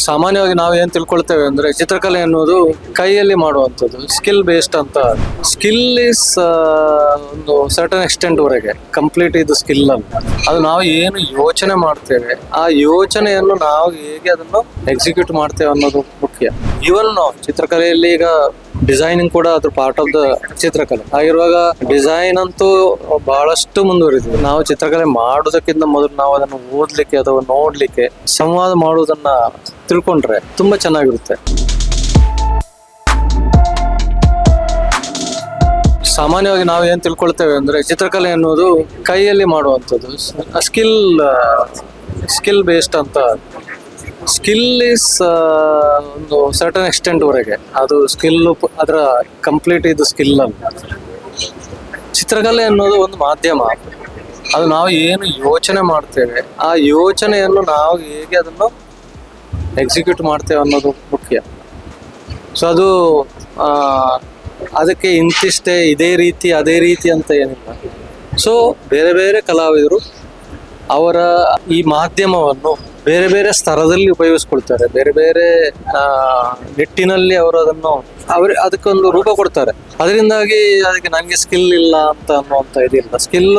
ಸಾಮಾನ್ಯವಾಗಿ ನಾವು ಏನ್ ತಿಳ್ಕೊಳ್ತೇವೆ ಅಂದ್ರೆ ಚಿತ್ರಕಲೆ ಅನ್ನೋದು ಕೈಯಲ್ಲಿ ಮಾಡುವಂಥದ್ದು, ಸ್ಕಿಲ್ ಬೇಸ್ಡ್ ಅಂತ. ಸ್ಕಿಲ್ ಇಸ್ ಒಂದು ಸರ್ಟನ್ ಎಕ್ಸ್ಟೆಂಟ್ ವರೆಗೆ, ಕಂಪ್ಲೀಟ್ ಇದು ಸ್ಕಿಲ್ ಅಲ್ಲ. ಅದು ನಾವು ಏನು ಯೋಚನೆ ಮಾಡ್ತೇವೆ, ಆ ಯೋಚನೆಯನ್ನು ನಾವು ಹೇಗೆ ಅದನ್ನು ಎಕ್ಸಿಕ್ಯೂಟ್ ಮಾಡ್ತೇವೆ ಅನ್ನೋದು ಮುಖ್ಯ. ಇವನ್ ಚಿತ್ರಕಲೆಯಲ್ಲಿ ಈಗ ಡಿಸೈನಿಂಗ್ ಕೂಡ ಅದ್ರ ಪಾರ್ಟ್ ಆಫ್ ದ ಚಿತ್ರಕಲೆ ಆಗಿರುವಾಗ, ಡಿಸೈನ್ ಅಂತೂ ಬಹಳಷ್ಟು ಮುಂದುವರಿದಿದೆ. ನಾವು ಚಿತ್ರಕಲೆ ಮಾಡೋದಕ್ಕಿಂತ ಮೊದಲು ನಾವು ಅದನ್ನು ಓದ್ಲಿಕ್ಕೆ ಅಥವಾ ನೋಡ್ಲಿಕ್ಕೆ, ಸಂವಾದ ಮಾಡುವುದನ್ನ ತಿಳ್ಕೊಂಡ್ರೆ ತುಂಬಾ ಚೆನ್ನಾಗಿರುತ್ತೆ. ಸಾಮಾನ್ಯವಾಗಿ ನಾವು ಏನ್ ತಿಳ್ಕೊಳ್ತೇವೆ ಅಂದ್ರೆ ಚಿತ್ರಕಲೆ ಅನ್ನೋದು ಕೈಯಲ್ಲಿ ಮಾಡುವಂಥದ್ದು, ಸ್ಕಿಲ್ ಬೇಸ್ಡ್ ಅಂತ. ಸ್ಕಿಲ್ ಇಸ್ ಒಂದು ಸರ್ಟನ್ ಎಕ್ಸ್ಟೆಂಟ್ ವರೆಗೆ, ಅದು ಸ್ಕಿಲ್ ಅದರ ಕಂಪ್ಲೀಟ್ ಇದು ಸ್ಕಿಲ್ ಅಲ್ಲ. ಚಿತ್ರಕಲೆ ಅನ್ನೋದು ಒಂದು ಮಾಧ್ಯಮ. ಅದು ನಾವು ಏನು ಯೋಚನೆ ಮಾಡ್ತೇವೆ, ಆ ಯೋಚನೆಯನ್ನು ನಾವು ಹೇಗೆ ಅದನ್ನು ಎಕ್ಸಿಕ್ಯೂಟ್ ಮಾಡ್ತೇವೆ ಅನ್ನೋದು ಮುಖ್ಯ. ಸೊ ಅದು ಅದಕ್ಕೆ ಇಂತಿಷ್ಟೇ ಇದೇ ರೀತಿ ಅದೇ ರೀತಿ ಅಂತ ಏನಿಲ್ಲ. ಸೊ ಬೇರೆ ಬೇರೆ ಕಲಾವಿದರು ಅವರ ಈ ಮಾಧ್ಯಮವನ್ನು ಬೇರೆ ಬೇರೆ ಸ್ತರದಲ್ಲಿ ಉಪಯೋಗಿಸ್ಕೊಳ್ತಾರೆ, ಬೇರೆ ಬೇರೆ ನಿಟ್ಟಿನಲ್ಲಿ ಅವರು ಅದನ್ನು ಅದಕ್ಕೊಂದು ರೂಪ ಕೊಡ್ತಾರೆ. ಅದರಿಂದಾಗಿ ಅದಕ್ಕೆ ನಂಗೆ ಸ್ಕಿಲ್ ಇಲ್ಲ ಅಂತ ಅನ್ನುವಂಥ ಇದಿಲ್ಲ. ಸ್ಕಿಲ್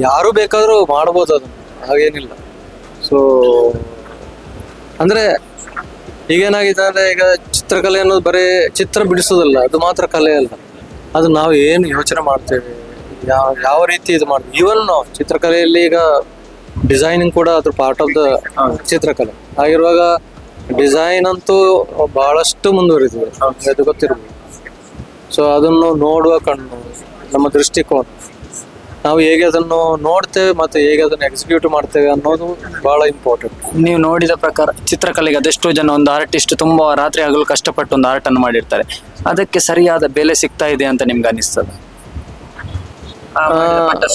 ಯಾರು ಬೇಕಾದ್ರೂ ಮಾಡ್ಬೋದು, ಅದನ್ನು ಹಾಗೇನಿಲ್ಲ. ಸೊ ಅಂದ್ರೆ ಈಗೇನಾಗಿದೆ ಅಂದ್ರೆ, ಈಗ ಚಿತ್ರಕಲೆ ಅನ್ನೋದು ಬರೀ ಚಿತ್ರ ಬಿಡಿಸೋದಲ್ಲ, ಅದು ಮಾತ್ರ ಕಲೆ ಅಲ್ಲ. ಅದು ನಾವು ಏನು ಯೋಚನೆ ಮಾಡ್ತೇವೆ, ಯಾವ ರೀತಿ ಇದು ಮಾಡ್ತೀವಿ. ಇವನ್ ಚಿತ್ರಕಲೆಯಲ್ಲಿ ಈಗ ಡಿಸೈನಿಂಗ್ ಕೂಡ ಅದ್ರ ಪಾರ್ಟ್ ಆಫ್ ದ ಚಿತ್ರಕಲೆ ಆಗಿರುವಾಗ, ಡಿಸೈನ್ ಅಂತೂ ಬಹಳಷ್ಟು ಮುಂದುವರಿದಿದೆ, ಅದು ಗೊತ್ತಿರ್ಬೋದು. ಸೊ ಅದನ್ನು ನೋಡುವ ಕಣ್ಣು, ನಮ್ಮ ದೃಷ್ಟಿಕೋನ, ನಾವು ಹೇಗೆ ಅದನ್ನು ನೋಡ್ತೇವೆ ಮತ್ತೆ ಹೇಗೆ ಅದನ್ನು ಎಕ್ಸಿಕ್ಯೂಟ್ ಮಾಡ್ತೇವೆ ಅನ್ನೋದು ಬಹಳ ಇಂಪಾರ್ಟೆಂಟ್. ನೀವು ನೋಡಿದ ಪ್ರಕಾರ ಚಿತ್ರಕಲೆಗೆ ಅದೆಷ್ಟೋ ಜನ ಒಂದು ಆರ್ಟಿಸ್ಟ್ ತುಂಬಾ ರಾತ್ರಿ ಹಗಲು ಕಷ್ಟಪಟ್ಟು ಒಂದು ಆರ್ಟ್ ಅನ್ನು ಮಾಡಿರ್ತಾರೆ, ಅದಕ್ಕೆ ಸರಿಯಾದ ಬೆಲೆ ಸಿಗ್ತಾ ಇದೆ ಅಂತ ನಿಮ್ಗೆ ಅನಿಸ್ತದೆ?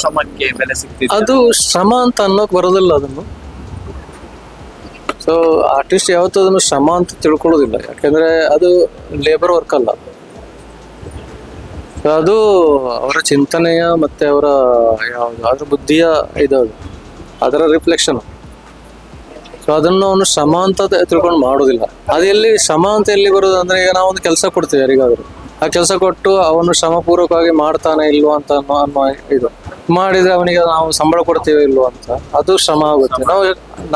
ಶ್ರಮಕ್ಕೆ ಬೆಲೆ ಸಿಗ್ತಿದೆ? ಅದು ಶ್ರಮ ಅಂತ ಅನ್ನೋಕೆ ಬರೋದಿಲ್ಲ ಅದನ್ನು. ಸೊ ಆರ್ಟಿಸ್ಟ್ ಯಾವತ್ತೂ ಅದನ್ನು ಶ್ರಮ ಅಂತ ತಿಳ್ಕೊಳ್ಳೋದಿಲ್ಲ, ಯಾಕೆಂದ್ರೆ ಅದು ಲೇಬರ್ ವರ್ಕ್ ಅಲ್ಲ. ಅದು ಅವರ ಚಿಂತನೆಯ ಮತ್ತೆ ಅವರ ಅದ್ರ ಬುದ್ಧಿಯ ಇದದು, ಅದರ ರಿಫ್ಲೆಕ್ಷನ್. ಸೊ ಅದನ್ನು ಅವನು ಶ್ರಮ ಅಂತ ತಿಳ್ಕೊಂಡು ಮಾಡೋದಿಲ್ಲ. ಅದೆಲ್ಲಿ ಶ್ರಮ ಅಂತ ಎಲ್ಲಿ ಬರೋದು ಅಂದ್ರೆ, ಈಗ ನಾವೊಂದು ಕೆಲಸ ಕೊಡ್ತೀವಿ ಯಾರಿಗಾದ್ರು, ಆ ಕೆಲಸ ಕೊಟ್ಟು ಅವನು ಶ್ರಮಪೂರ್ವಕವಾಗಿ ಮಾಡ್ತಾನೆ ಇಲ್ವೋ ಅಂತ ಅನ್ನೋ ಇದು ಮಾಡಿದ್ರೆ ಅವನಿಗೆ ನಾವು ಸಂಬಳ ಕೊಡ್ತೀವಿ ಇಲ್ವೋ ಅಂತ, ಅದು ಶ್ರಮ ಆಗುತ್ತೆ.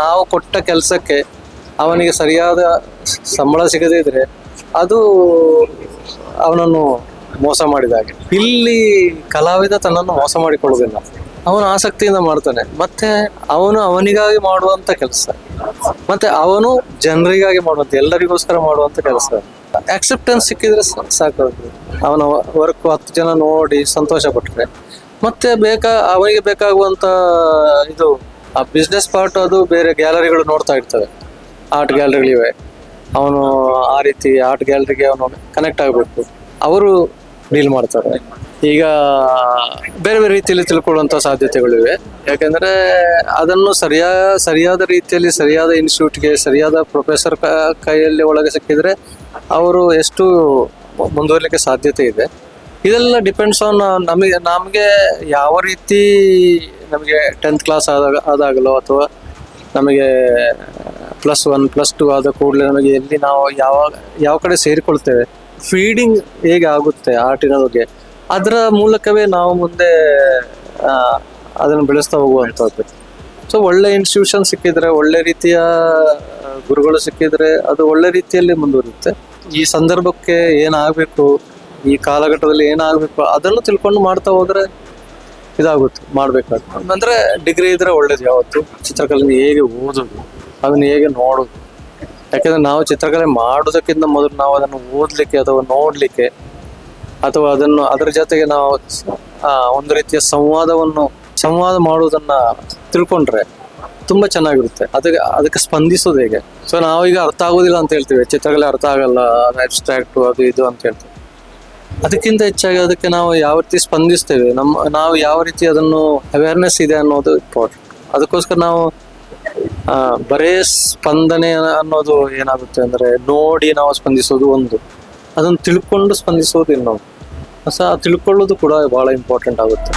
ನಾವು ಕೊಟ್ಟ ಕೆಲಸಕ್ಕೆ ಅವನಿಗೆ ಸರಿಯಾದ ಸಂಬಳ ಸಿಗದೇ ಇದ್ರೆ ಅದು ಅವನನ್ನು ಮೋಸ ಮಾಡಿದಾಗೆ. ಇಲ್ಲಿ ಕಲಾವಿದ ತನ್ನನ್ನು ಮೋಸ ಮಾಡಿಕೊಳ್ಳೋದಿಲ್ಲ, ಅವನು ಆಸಕ್ತಿಯಿಂದ ಮಾಡ್ತಾನೆ, ಮತ್ತೆ ಅವನು ಅವನಿಗಾಗಿ ಮಾಡುವಂತ ಕೆಲಸ, ಮತ್ತೆ ಅವನು ಜನರಿಗಾಗಿ ಮಾಡುವಂತ, ಎಲ್ಲರಿಗೋಸ್ಕರ ಮಾಡುವಂತ ಕೆಲಸ. ಆಕ್ಸೆಪ್ಟೆನ್ಸ್ ಸಿಕ್ಕಿದ್ರೆ ಸಾಕು. ಅವನ ವರ್ಕ್ 10 ಜನ ನೋಡಿ ಸಂತೋಷ ಪಟ್ರೆ, ಮತ್ತೆ ಅವನಿಗೆ ಬೇಕಾಗುವಂತ ಇದು ಆ ಬಿಸ್ನೆಸ್ ಪಾರ್ಟ್, ಅದು ಬೇರೆ ಗ್ಯಾಲರಿಗಳು ನೋಡ್ತಾ ಇರ್ತವೆ, ಆರ್ಟ್ ಗ್ಯಾಲರಿಗಳಿವೆ. ಅವನು ಆ ರೀತಿ ಆರ್ಟ್ ಗ್ಯಾಲರಿಗೆ ಅವನು ಕನೆಕ್ಟ್ ಆಗಬೇಕು, ಅವರು ಡೀಲ್ ಮಾಡ್ತಾರೆ. ಈಗ ಬೇರೆ ಬೇರೆ ರೀತಿಯಲ್ಲಿ ತಿಳ್ಕೊಳ್ಳುವಂಥ ಸಾಧ್ಯತೆಗಳಿವೆ. ಯಾಕೆಂದ್ರೆ ಅದನ್ನು ಸರಿಯಾದ ರೀತಿಯಲ್ಲಿ ಸರಿಯಾದ ಇನ್ಸ್ಟಿಟ್ಯೂಟ್ಗೆ ಸರಿಯಾದ ಪ್ರೊಫೆಸರ್ ಕೈಯಲ್ಲಿ ಒಳಗೆ ಸಿಕ್ಕಿದ್ರೆ ಅವರು ಎಷ್ಟು ಮುಂದುವರಲಿಕ್ಕೆ ಸಾಧ್ಯತೆ ಇದೆ. ಇದೆಲ್ಲ ಡಿಪೆಂಡ್ಸ್ ಆನ್ ನಮಗೆ ಯಾವ ರೀತಿ, ನಮಗೆ 10th ಕ್ಲಾಸ್ ಆದಾಗಲೋ ಅಥವಾ ನಮಗೆ +1 +2 ಆದ ಕೂಡಲೇ ನಮಗೆ ಎಲ್ಲಿ ನಾವು ಯಾವ ಕಡೆ ಸೇರಿಕೊಳ್ತೇವೆ, ಫೀಡಿಂಗ್ ಹೇಗೆ ಆಗುತ್ತೆ ಆರ್ಟಿನ ಬಗ್ಗೆ, ಅದರ ಮೂಲಕವೇ ನಾವು ಮುಂದೆ ಅದನ್ನು ಬೆಳೆಸ್ತಾ ಹೋಗುವಂಥದ್ದು. ಸೊ ಒಳ್ಳೆ ಇನ್ಸ್ಟಿಟ್ಯೂಷನ್ ಸಿಕ್ಕಿದ್ರೆ, ಒಳ್ಳೆ ರೀತಿಯ ಗುರುಗಳು ಸಿಕ್ಕಿದ್ರೆ ಅದು ಒಳ್ಳೆ ರೀತಿಯಲ್ಲಿ ಮುಂದುವರಿಯುತ್ತೆ. ಈ ಸಂದರ್ಭಕ್ಕೆ ಏನಾಗಬೇಕು, ಈ ಕಾಲಘಟ್ಟದಲ್ಲಿ ಏನಾಗಬೇಕು ಅದನ್ನು ತಿಳ್ಕೊಂಡು ಮಾಡ್ತಾ ಹೋದ್ರೆ ಇದಾಗುತ್ತೆ, ಮಾಡ್ಬೇಕಾಗುತ್ತೆ. ಅಂದ್ರೆ ಡಿಗ್ರಿ ಇದ್ರೆ ಒಳ್ಳೇದು. ಯಾವತ್ತು ಚಿತ್ರಕಲೆ ಹೇಗೆ ಓದೋದು, ಅದನ್ನ ಹೇಗೆ ನೋಡೋದು. ಯಾಕೆಂದ್ರೆ ನಾವು ಚಿತ್ರಕಲೆ ಮಾಡೋದಕ್ಕಿಂತ ಮೊದಲು ನಾವು ಅದನ್ನು ಓದ್ಲಿಕ್ಕೆ ಅಥವಾ ನೋಡ್ಲಿಕ್ಕೆ, ಅಥವಾ ಅದರ ಜೊತೆಗೆ ನಾವು ಒಂದು ರೀತಿಯ ಸಂವಾದ ಮಾಡುವುದನ್ನ ತಿಳ್ಕೊಂಡ್ರೆ ತುಂಬಾ ಚೆನ್ನಾಗಿರುತ್ತೆ. ಅದಕ್ಕೆ ಸ್ಪಂದಿಸೋದು ಹೇಗೆ. ಸೊ ನಾವೀಗ ಅರ್ಥ ಆಗೋದಿಲ್ಲ ಅಂತ ಹೇಳ್ತೀವಿ, ಚಿತ್ರಕಲೆ ಅರ್ಥ ಆಗಲ್ಲ, ಅದು ಅಬ್ಸ್ಟ್ರಾಕ್ಟ್, ಅದು ಇದು ಅಂತ ಹೇಳ್ತೀವಿ. ಅದಕ್ಕಿಂತ ಹೆಚ್ಚಾಗಿ ಅದಕ್ಕೆ ನಾವು ಯಾವ ರೀತಿ ಸ್ಪಂದಿಸ್ತೇವೆ, ನಾವು ಯಾವ ರೀತಿ ಅದನ್ನು ಅವೇರ್ನೆಸ್ ಇದೆ ಅನ್ನೋದು ಇಂಪಾರ್ಟೆಂಟ್. ಅದಕ್ಕೋಸ್ಕರ ನಾವು ಬರೇ ಸ್ಪಂದನೆ ಅನ್ನೋದು ಏನಾಗುತ್ತೆ ಅಂದ್ರೆ, ನೋಡಿ ನಾವು ಸ್ಪಂದಿಸೋದು ಒಂದು, ಅದನ್ನು ತಿಳ್ಕೊಂಡು ಸ್ಪಂದಿಸೋದು ಇನ್ನೊಂದು. ಸೊ ತಿಳ್ಕೊಳ್ಳೋದು ಕೂಡ ಬಹಳ ಇಂಪಾರ್ಟೆಂಟ್ ಆಗುತ್ತೆ.